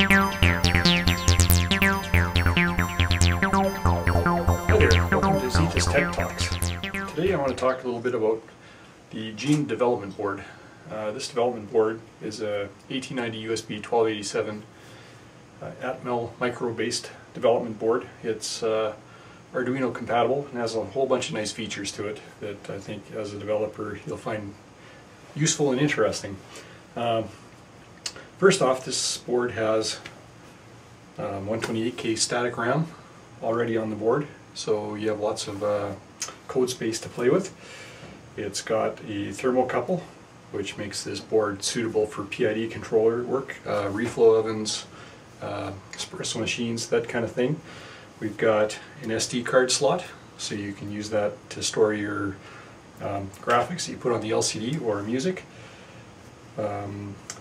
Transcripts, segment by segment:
Welcome to ZTT Tech Talks. Today I want to talk a little bit about the Gina development board. This development board is a 1890 USB 1287 Atmel micro-based development board. It's Arduino compatible and has a whole bunch of nice features to it that I think as a developer you'll find useful and interesting. First off, this board has 128K static RAM already on the board, so you have lots of code space to play with. It's got a thermocouple, which makes this board suitable for PID controller work, reflow ovens, espresso machines, that kind of thing. We've got an SD card slot, so you can use that to store your graphics that you put on the LCD or music.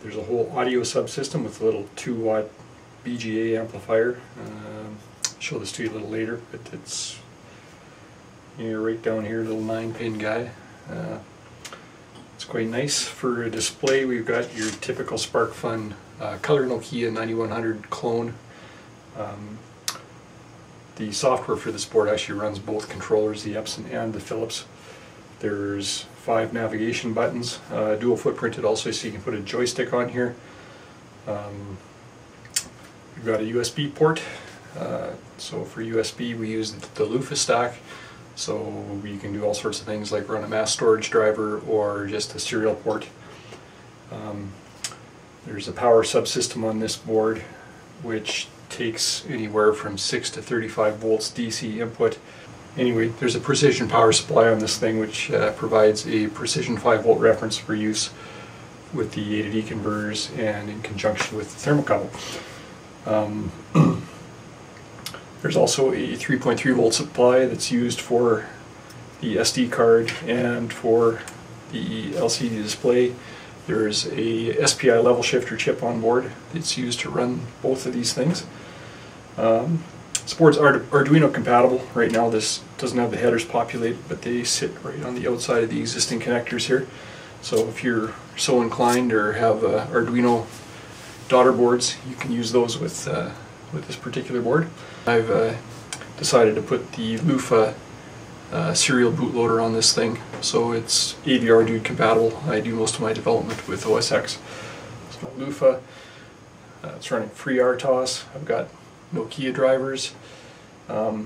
There's a whole audio subsystem with a little 2-watt BGA amplifier. I'll show this to you a little later, but it's right down here, little 9-pin guy. It's quite nice. For a display, we've got your typical SparkFun color Nokia 9100 clone. The software for this board actually runs both controllers, the Epson and the Philips. There's 5 navigation buttons, dual footprinted also, so you can put a joystick on here. We've got a USB port. So for USB we use the loofah stack, so you can do all sorts of things like run a mass storage driver or just a serial port. There's a power subsystem on this board which takes anywhere from 6 to 35 volts DC input. Anyway, there's a precision power supply on this thing which provides a precision 5-volt reference for use with the A to D converters and in conjunction with the thermocouple. There's also a 3.3 volt supply that's used for the SD card and for the LCD display. There's a SPI level shifter chip on board that's used to run both of these things. This board's Arduino compatible. Right now this doesn't have the headers populated, but they sit right on the outside of the existing connectors here. So if you're so inclined or have Arduino daughter boards, you can use those with this particular board. I've decided to put the loofah serial bootloader on this thing, so it's AVR-Dude compatible. I do most of my development with OS X. So loofah, it's running FreeRTOS. I've got Nokia drivers. I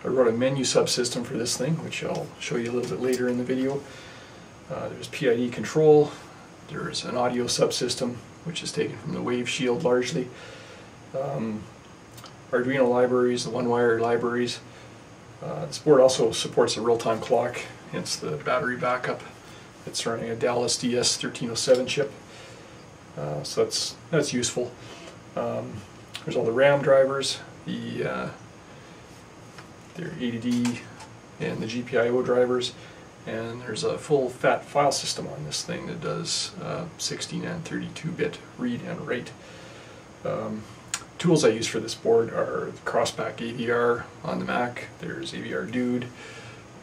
wrote a menu subsystem for this thing, which I'll show you a little bit later in the video. There's PID control. There's an audio subsystem, which is taken from the Wave Shield largely. Arduino libraries, the one-wire libraries. This board also supports a real-time clock, hence the battery backup. It's running a Dallas DS1307 chip, so that's useful. There's all the RAM drivers, their A to D and the GPIO drivers, and there's a full fat file system on this thing that does 16 and 32-bit read and write. Tools I use for this board are Crossback AVR on the Mac. There's AVR-Dude.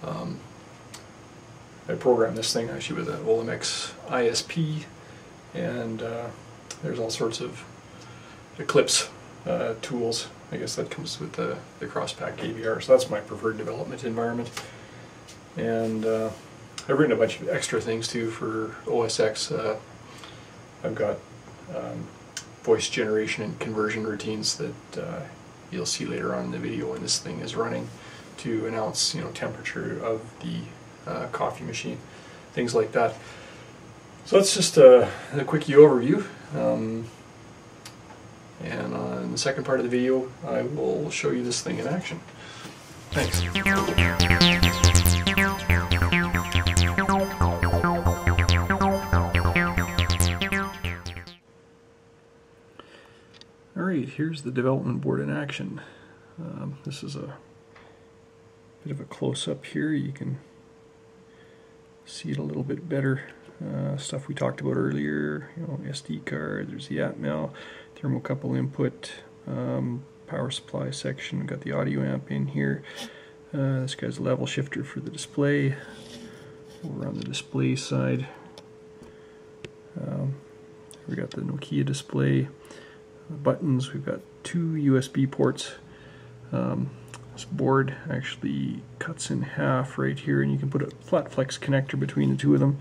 I programmed this thing actually with an Olimex ISP, and there's all sorts of Eclipse tools. I guess that comes with the Crossback AVR, so that's my preferred development environment. And I've written a bunch of extra things too for OS X. I've got voice generation and conversion routines that you'll see later on in the video when this thing is running to announce, temperature of the coffee machine, things like that. So that's just a quickie overview. And in the second part of the video, I will show you this thing in action. Thanks. Alright, here's the development board in action. This is a bit of a close-up here. You can see it a little bit better. Stuff we talked about earlier, SD card, there's the Atmel, thermocouple input, power supply section. We've got the audio amp in here. This guy's a level shifter for the display. Over on the display side, we got the Nokia display. buttons. We've got 2 USB ports. This board actually cuts in half right here, and you can put a flat flex connector between the two of them.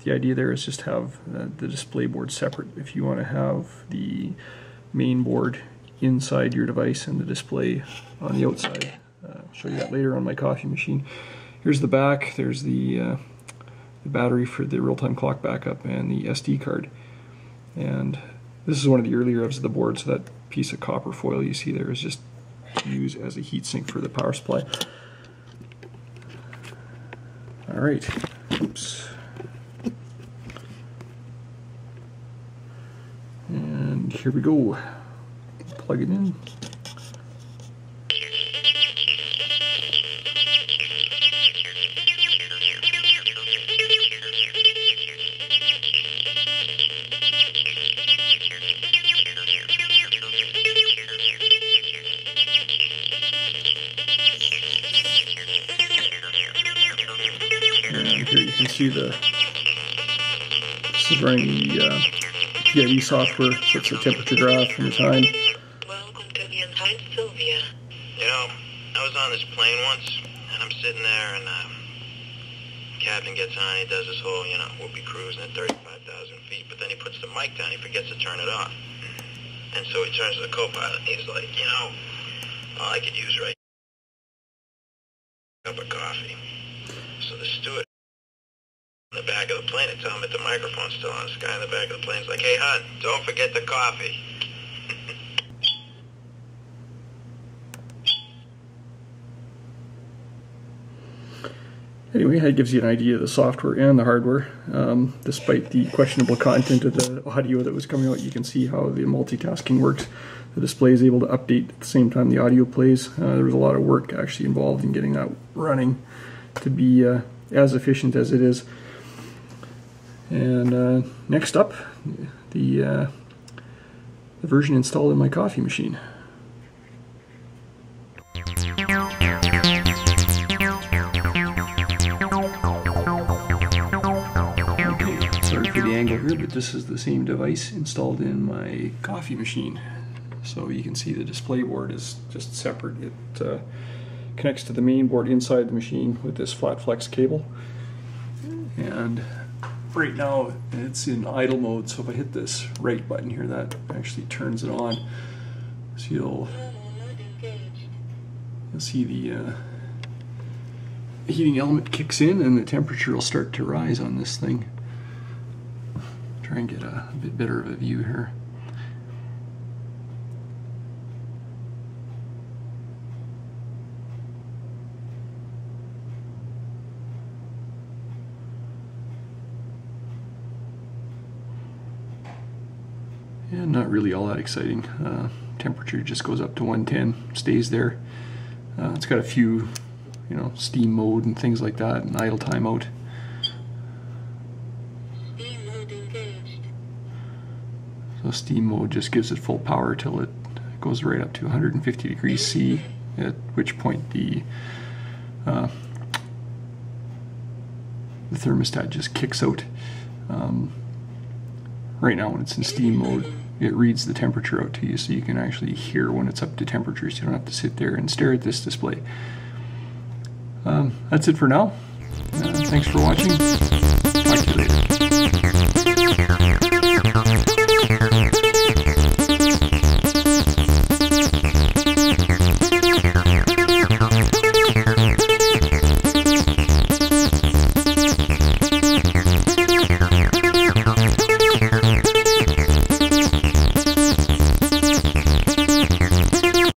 The idea there is just have the display board separate. If you want to have the main board inside your device and the display on the outside. I'll show you that later on my coffee machine. Here's the back. There's the battery for the real-time clock backup and the SD card. And this is one of the earlier of the board, so that piece of copper foil you see there is just to use as a heatsink for the power supply. Alright, oops. And here we go. Plug it in. And here you can see this is running the PID software, so it's a temperature graph and the time. Welcome to the inside, Sylvia. You know, I was on this plane once, and I'm sitting there, and captain gets on, he does this whole, we'll be cruising at 35,000 feet, but then he puts the mic down, he forgets to turn it off. And so he turns to the co-pilot, and he's like, all I could use right now is a cup of coffee. So the steward in the back of the plane, I tell him that the microphone's still on. This guy in the back of the plane's like, hey, hon, don't forget the coffee. Anyway, that gives you an idea of the software and the hardware. Despite the questionable content of the audio that was coming out, you can see how the multitasking works. The display is able to update at the same time the audio plays. There was a lot of work actually involved in getting that running to be as efficient as it is. And next up, the version installed in my coffee machine. Angle here, but this is the same device installed in my coffee machine. So you can see the display board is just separate. It connects to the main board inside the machine with this flat flex cable. And right now it's in idle mode, so if I hit this right button here, that actually turns it on. So you'll see the heating element kicks in and the temperature will start to rise on this thing. Try and get a bit better of a view here. And not really all that exciting. Temperature just goes up to 110, stays there. It's got a few, steam mode and things like that, and idle timeout. So steam mode just gives it full power till it goes right up to 150 degrees C, at which point the thermostat just kicks out. Right now when it's in steam mode, it reads the temperature out to you, so you can actually hear when it's up to temperature, so you don't have to sit there and stare at this display. That's it for now. Thanks for watching. Talk to you later.